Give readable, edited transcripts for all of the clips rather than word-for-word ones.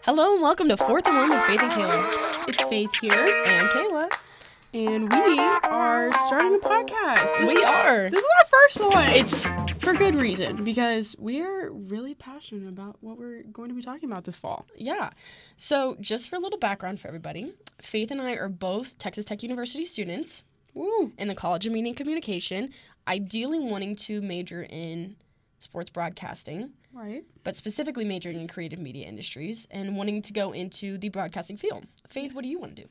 Hello and welcome to Fourth and One with Faith and Kayla. It's Faith here, And Kayla. and we are starting a podcast. This This is our first one. It's for good reason, because we are really passionate about what we're going to be talking about this fall. yeah. So just for a little background for everybody, Faith and I are both Texas Tech University students Woo! in the College of Media and Communication, ideally wanting to major in sports broadcasting, Right. but specifically majoring in creative media industries and wanting to go into the broadcasting field. Faith, what do you want to do?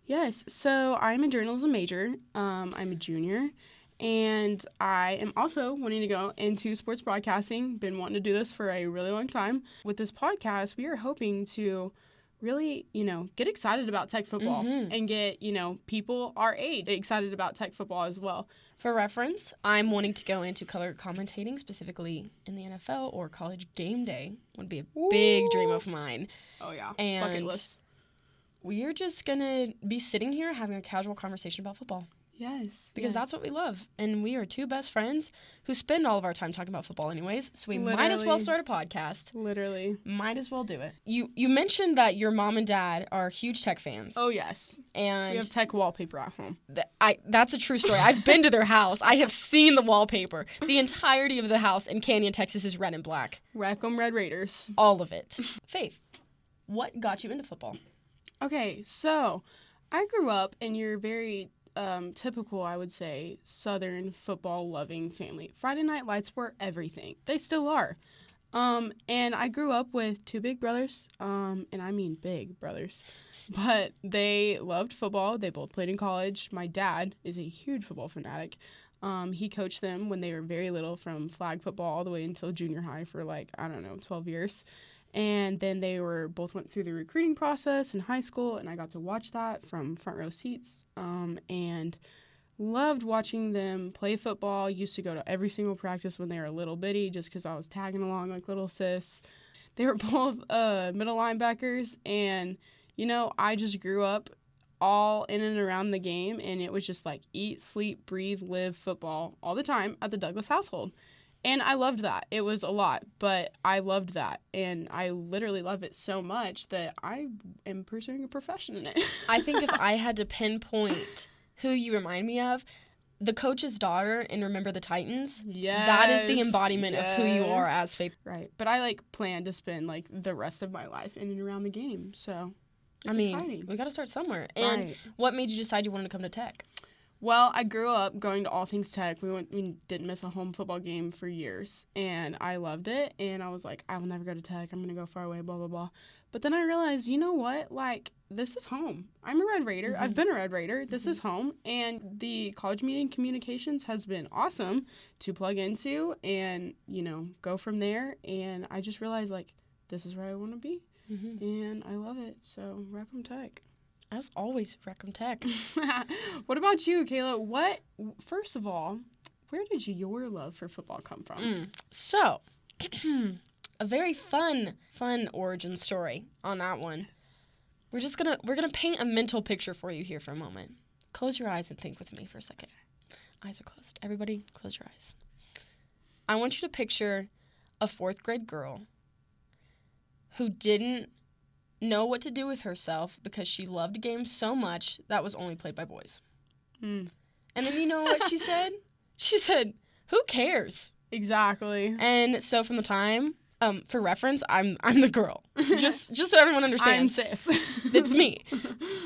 Yes, so I'm a journalism major. I'm a junior, and I am also wanting to go into sports broadcasting. Been wanting to do this for a really long time. With this podcast, we are hoping to really, get excited about Tech football and get, people our age excited about Tech football as well. For reference, I'm wanting to go into color commentating, specifically in the NFL or college game day. Would be a big dream of mine. Oh, yeah. And bucket list. we're just going to be sitting here having a casual conversation about football. Yes. Because that's what we love. And we are two best friends who spend all of our time talking about football anyways. So we might as well start a podcast. Literally. Might as well do it. You mentioned that your mom and dad are huge Tech fans. Oh, yes. And We have Tech wallpaper at home. that's a true story. I've been to their house. I have seen the wallpaper. The entirety of the house in Canyon, Texas is red and black. Rackham Red Raiders. All of it. Faith, what got you into football? Okay, so I grew up in your very typical, I would say, Southern football-loving family. Friday Night Lights were everything. They still are. And I grew up with two big brothers, and I mean big brothers, but they loved football. They both played in college. My dad is a huge football fanatic. He coached them when they were very little, from flag football all the way until junior high for 12 years. And then they both went through the recruiting process in high school, and I got to watch that from front row seats, and loved watching them play football. Used to go to every single practice when they were little bitty just because I was tagging along like little sis. They were both middle linebackers, and, I just grew up all in and around the game, and it was just like eat, sleep, breathe, live football all the time at the Douglas household. And I loved that. It was a lot, but I loved that. And I literally love it so much that I am pursuing a profession in it. I think if I had to pinpoint who you remind me of, the coach's daughter in Remember the Titans. Yes. That is the embodiment of who you are yes. as Faith. Right. But I plan to spend the rest of my life in and around the game. So it's exciting. We got to start somewhere. And Right. what made you decide you wanted to come to Tech? Well, I grew up going to all things Tech. We didn't miss a home football game for years, and I loved it. And I was like, I will never go to Tech. I'm gonna go far away. Blah blah blah. But then I realized, you know what? This is home. I'm a Red Raider. I've been a Red Raider. This is home, and the College Media and Communications has been awesome to plug into, and go from there. And I just realized this is where I want to be, and I love it. So Rackham Tech. As always, Rackham Tech. What about you, Kayla? First of all, where did your love for football come from? So, a very fun origin story on that one. We're gonna paint a mental picture for you here for a moment. Close your eyes and think with me for a second. Eyes are closed. Everybody, close your eyes. I want you to picture a 4th grade girl who didn't know what to do with herself because she loved games so much that was only played by boys. And then you know what she said? She said, "Who cares?" Exactly. And so from the time, for reference, I'm the girl. Just so everyone understands. I'm sis. It's me.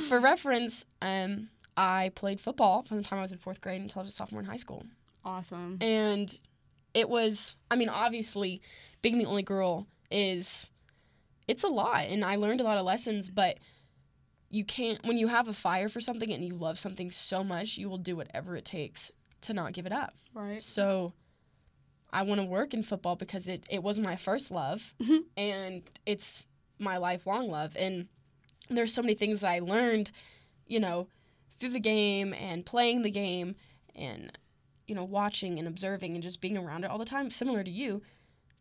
For reference, I played football from the time I was in 4th grade until I was a sophomore in high school. Awesome. And it was, obviously, being the only girl it's a lot, and I learned a lot of lessons, but you can't, when you have a fire for something and you love something so much, you will do whatever it takes to not give it up. Right. So I want to work in football because it was my first love, and it's my lifelong love. And there's so many things that I learned, through the game and playing the game and, watching and observing and just being around it all the time, similar to you,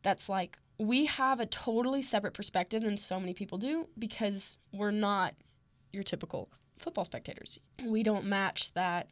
that's we have a totally separate perspective than so many people do because we're not your typical football spectators. We don't match that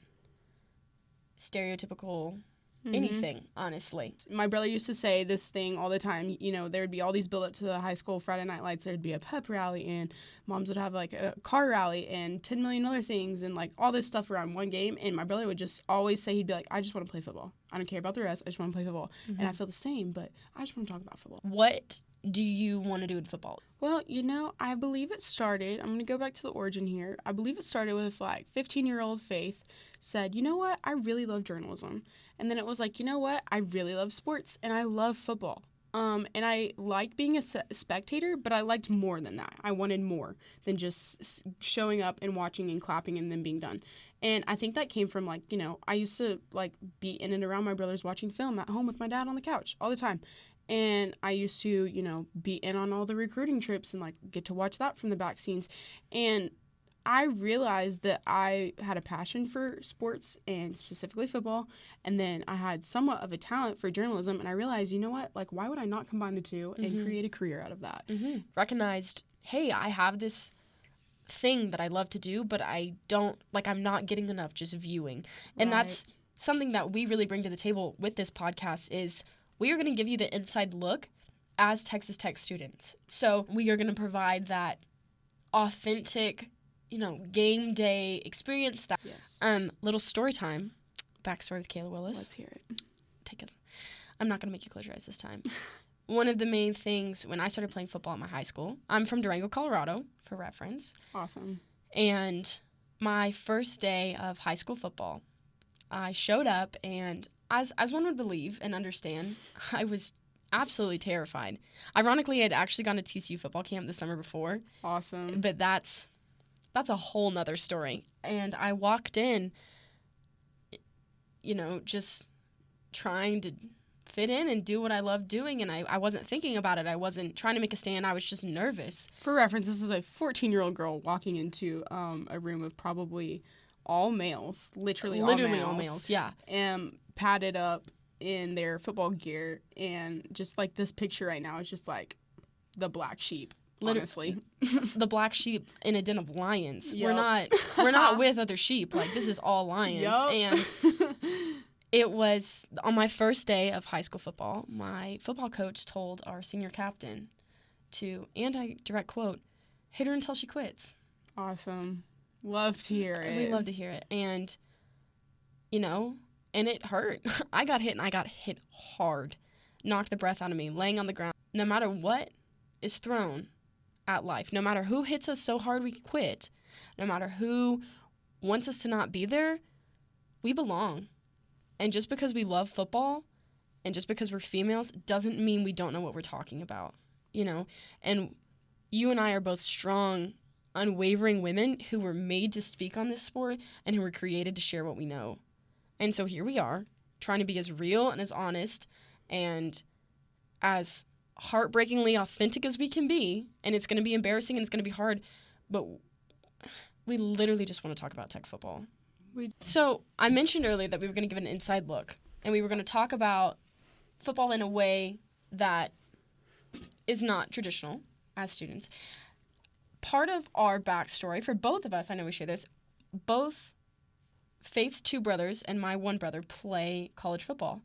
stereotypical anything, honestly. My brother used to say this thing all the time. You know, there would be all these build up to the high school Friday night lights. There'd be a pep rally, and moms would have like a car rally and 10 million other things and like all this stuff around one game. And my brother would just always say, he'd be like, I just want to play football. I don't care about the rest. I just want to play football. And I feel the same, but I just want to talk about football. What do you want to do in football? Well, you know, I believe it started, I'm going to go back to the origin here. I believe it started with like 15-year-old Faith said, you know what, I really love journalism. And then it was like, you know what, I really love sports and I love football. And I like being a spectator, but I liked more than that. I wanted more than just showing up and watching and clapping and then being done. And I think that came from, like, you know, I used to, like, be in and around my brothers watching film at home with my dad on the couch all the time. And I used to, you know, be in on all the recruiting trips and, like, get to watch that from the back scenes. And I realized that I had a passion for sports and specifically football, and then I had somewhat of a talent for journalism, and I realized, you know what, like, why would I not combine the two and create a career out of that? Recognized, hey, I have this thing that I love to do, but I don't, like, I'm not getting enough just viewing. And that's something that we really bring to the table with this podcast is we are going to give you the inside look as Texas Tech students. So we are going to provide that authentic, you know, game day experience. That little story time, backstory with Kayla Willis. Let's hear it. Take it. I'm not gonna make you close your eyes this time. One of the main things when I started playing football at my high school, I'm from Durango, Colorado, for reference. Awesome. And my first day of high school football, I showed up, and as one would believe and understand, I was absolutely terrified. Ironically, I had actually gone to TCU football camp the summer before. Awesome. But that's a whole nother story. And I walked in, you know, just trying to fit in and do what I love doing. And I wasn't thinking about it. I wasn't trying to make a stand. I was just nervous. For reference, this is a 14-year-old girl walking into a room of probably all males, literally all males, yeah. And padded up in their football gear. And just like this picture right now is just like the black sheep. Honestly, the black sheep in a den of lions. Yep. We're not with other sheep. Like, this is all lions. Yep. And it was on my first day of high school football. My football coach told our senior captain to, and I direct quote, hit her until she quits. Awesome. Love to hear it. We love to hear it. And, you know, and it hurt. I got hit, and I got hit hard. Knocked the breath out of me, laying on the ground. No matter what is thrown at life, no matter who hits us so hard we quit, no matter who wants us to not be there, we belong. And just because we love football and just because we're females doesn't mean we don't know what we're talking about, you know? And you and I are both strong, unwavering women who were made to speak on this sport and who were created to share what we know. And so here we are, trying to be as real and as honest and as heartbreakingly authentic as we can be, and it's going to be embarrassing and it's going to be hard, but we literally just want to talk about Tech football. So I mentioned earlier that we were going to give an inside look, and we were going to talk about football in a way that is not traditional as students. Part of our backstory for both of us, I know we share this, both Faith's two brothers and my one brother play college football.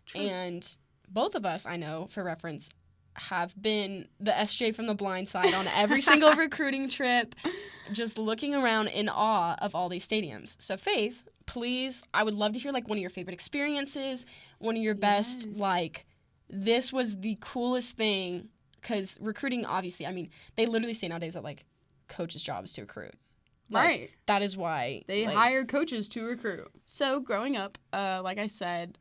True. And both of us, I know, for reference, have been the SJ from the blind side on every single recruiting trip, just looking around in awe of all these stadiums. So Faith, please, I would love to hear like one of your favorite experiences, one of your best, like, this was the coolest thing, because recruiting, obviously, I mean, they literally say nowadays that like coaches' job is to recruit. Like, right. That is why they hire coaches to recruit. So growing up, like I said,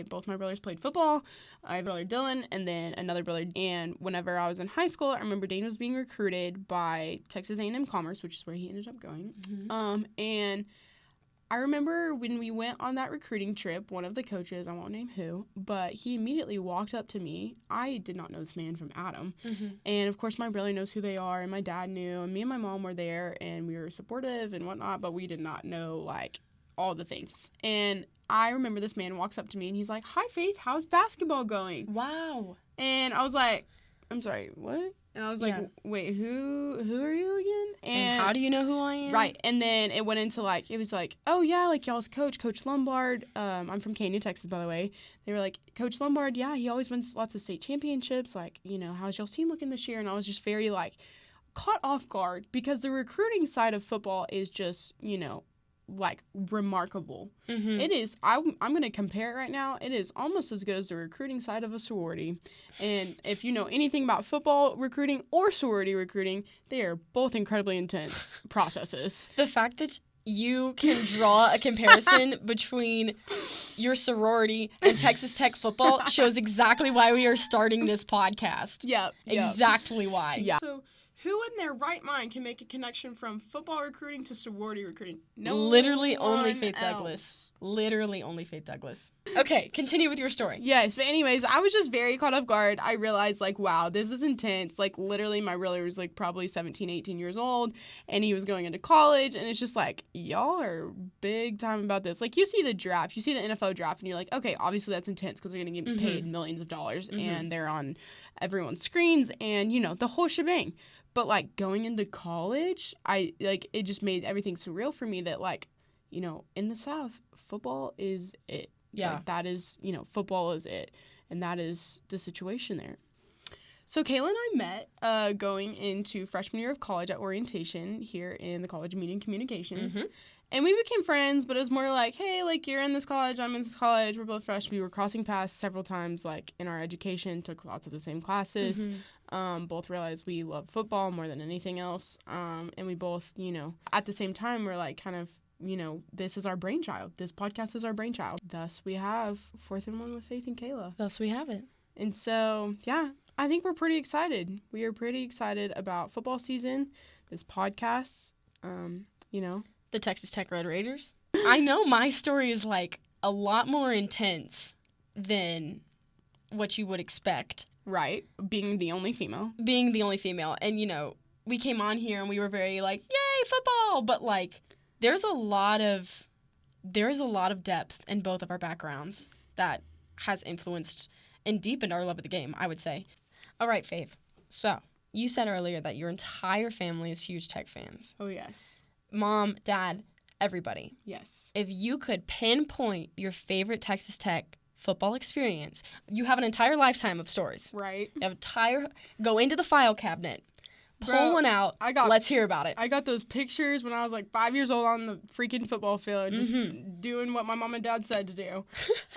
both my brothers played football. I have a brother Dylan and then another brother. And whenever I was in high school, I remember Dane was being recruited by Texas A&M Commerce, which is where he ended up going. Mm-hmm. And I remember when we went on that recruiting trip, one of the coaches, I won't name who, but he immediately walked up to me. I did not know this man from Adam. Mm-hmm. And, of course, my brother knows who they are, and my dad knew, and me and my mom were there, and we were supportive and whatnot, but we did not know, like, all the things. And I remember this man walks up to me, and he's like, "Hi, Faith, how's basketball going?" Wow. And I was like, I'm sorry, what? And I was like, Yeah. wait, who are you again? And how do you know who I am? Right. And then it went into like, it was like, oh yeah, like y'all's Coach Lombard. I'm from Canyon, Texas, by the way. They were like, Coach Lombard, yeah, he always wins lots of state championships. Like, you know, how's y'all's team looking this year? And I was just very like caught off guard because the recruiting side of football is just, you know, like remarkable. Mm-hmm. It is. I'm going to compare it right now. It is almost as good as the recruiting side of a sorority. And if you know anything about football recruiting or sorority recruiting, they are both incredibly intense processes. The fact that you can draw a comparison between your sorority and Texas Tech football shows exactly why we are starting this podcast. Yep. Exactly why. Yeah. So who in their right mind can make a connection from football recruiting to sorority recruiting? Literally only Faith else. Douglas. Literally only Faith Douglas. Okay, continue with your story. Yes, but anyways, I was just very caught off guard. I realized, like, wow, this is intense. Like, literally, my brother was, like, probably 17, 18 years old, and he was going into college, and it's just like, y'all are big time about this. Like, you see the draft, you see the NFL draft, and you're like, okay, obviously that's intense because they're going to get paid millions of dollars, and they're on everyone's screens, and, you know, the whole shebang. But, like, going into college, it just made everything surreal for me that, like, you know, in the South, football is it. Yeah. Like, that is, you know, football is it. And that is the situation there. So Kayla and I met going into freshman year of college at orientation here in the College of Media and Communications. And we became friends, but it was more like, hey, like, you're in this college, I'm in this college, we're both freshmen. We were crossing paths several times, like, in our education, took lots of the same classes. Both realized we love football more than anything else. And we both, you know, at the same time, we're like kind of, you know, this is our brainchild. This podcast is our brainchild. Thus, we have 4th and 1 with Faith and Kayla. Thus we have it. And so, yeah, I think we're pretty excited. We are pretty excited about football season, this podcast, you know. The Texas Tech Red Raiders. I know my story is, like, a lot more intense than what you would expect. Right, being the only female. And, you know, we came on here and we were very like, yay, football! But, like, there's a lot of depth in both of our backgrounds that has influenced and deepened our love of the game, I would say. All right, Faith. So, you said earlier that your entire family is huge Tech fans. Oh, yes. Mom, Dad, everybody. Yes. If you could pinpoint your favorite Texas Tech football experience, you have an entire lifetime of stories. Right. You have go into the file cabinet, pull one out, let's hear about it. I got those pictures when I was like 5 years old on the freaking football field, just doing what my mom and dad said to do.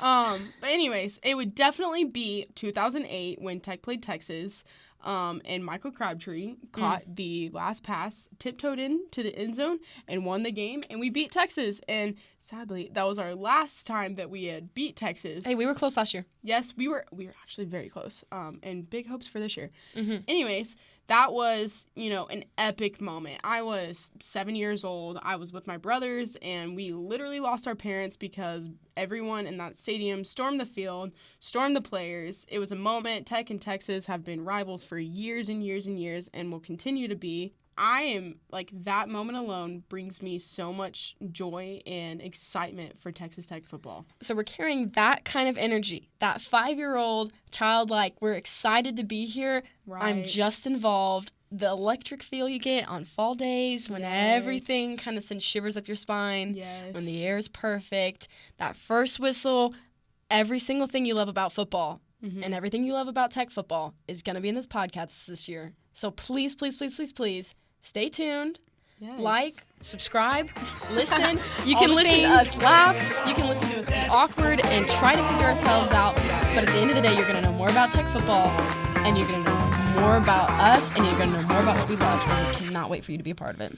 But anyways, it would definitely be 2008 when Tech played Texas. And Michael Crabtree caught the last pass, tiptoed into the end zone, and won the game. And we beat Texas. And sadly, that was our last time that we had beat Texas. Hey, we were close last year. Yes, we were actually very close. And big hopes for this year. Anyways, that was, you know, an epic moment. I was 7 years old. I was with my brothers, and we literally lost our parents because everyone in that stadium stormed the field, stormed the players. It was a moment. Tech and Texas have been rivals for years and years and years and will continue to be. I am, like, that moment alone brings me so much joy and excitement for Texas Tech football. So we're carrying that kind of energy, that 5-year-old, childlike, we're excited to be here. Right. I'm just involved. The electric feel you get on fall days when everything kind of sends shivers up your spine, when the air is perfect, that first whistle, every single thing you love about football and everything you love about Tech football is going to be in this podcast this year. So please, please, please, please, please, stay tuned. Yes. Like, subscribe, listen. You can listen to us laugh. You can listen to us be awkward and try to figure ourselves out. But at the end of the day, you're going to know more about Tech football, and you're going to know more about us, and you're going to know more about what we love. And we cannot wait for you to be a part of it.